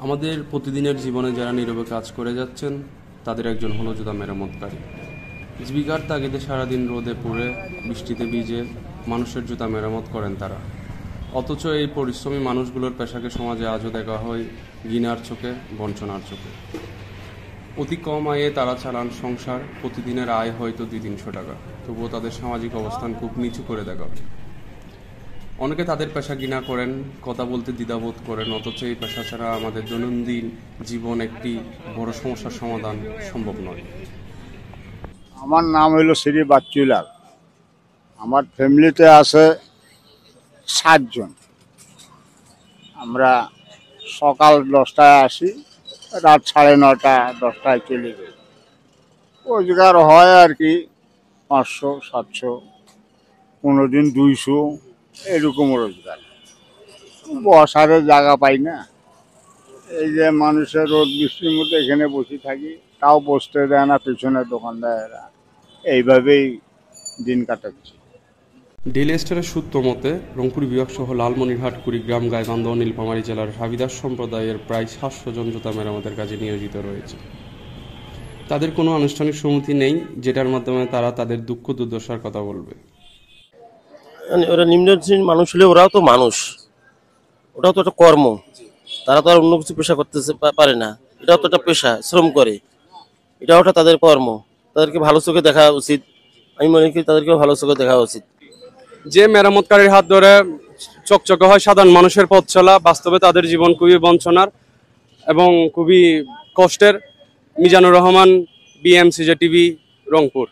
আমাদের প্রতিদিনের জীবনে যারা নীরবে কাজ করে যাচ্ছেন তাদের একজন হলো জুতা মেরামতকারী। জীবিকার তাগিদে সারাদিন রোদে পুড়ে বৃষ্টিতে ভিজে মানুষের জুতা মেরামত করেন তারা। অথচ এই পরিশ্রমী মানুষগুলোর পেশাকে সমাজে আজও দেখা হয় ঘৃণার চোখে, বঞ্চনার চোখে। অতি কম আয়ে তারা চালান সংসার, প্রতিদিনের আয় হয়তো 200-300 টাকা, তবুও তাদের সামাজিক অবস্থান খুব নিচু করে দেখা হয়। অনেকে তাদের পেশা ঘৃণা করেন, কথা বলতে দ্বিধাবোধ করেন, অথচ এই পেশা ছাড়া আমাদের দৈনন্দিন জীবন একটি বড় সমস্যার সমাধান সম্ভব নয়। আমার নাম হইল শ্রী বাচ্চুলাল। আমার ফ্যামিলিতে আছে 7 জন। আমরা সকাল 10টায় আসি, রাত 9:30-10টায় চলে যাই। রোজগার হয় আর কি 500-700, কোনো দিন 200, এরকম রোজগার। বসার জায়গা পাই না। এই যে মানুষের রোদ বৃষ্টির মধ্যে এখানে বসে থাকি, তাও বসতে দেয় না পেছনের দোকানদারেরা। এইভাবেই দিন কাটাচ্ছি। ডেইলি স্টারের সূত্র মতে রংপুর বিভাগ সহ লালমনিরহাট, কুড়িগ্রাম, গাইবান্ধা ও নীলফামারী জেলার হাবিদাস সম্প্রদায়ের প্রায় 700 জন জুতা মেরামতের কাজে নিয়োজিত রয়েছে। তাদের কোনো আনুষ্ঠানিক সম্মতি নেই যেটার মাধ্যমে তারা তাদের দুঃখ দুর্দশার কথা বলবে। ওরা নিম্ন শ্রেণীর মানুষ হলে ওরাও তো মানুষ, ওটাও তো একটা কর্ম। তারা তো আর অন্য কিছু পেশা করতে পারে না, এটাও তো একটা পেশা, শ্রম করে, এটাও একটা তাদের কর্ম। তাদেরকে ভালো চোখে দেখা উচিত। আমি মনে করি তাদেরকেও ভালো চোখে দেখা উচিত। যে মেরামতকারীর হাত ধরে চকচকে হয় সাধারণ মানুষের পথ চলা, বাস্তবে তাদের জীবন খুবই বঞ্চনার এবং খুবই কষ্টের। Mizanur Rahman, BMCJ TV, Rangpur.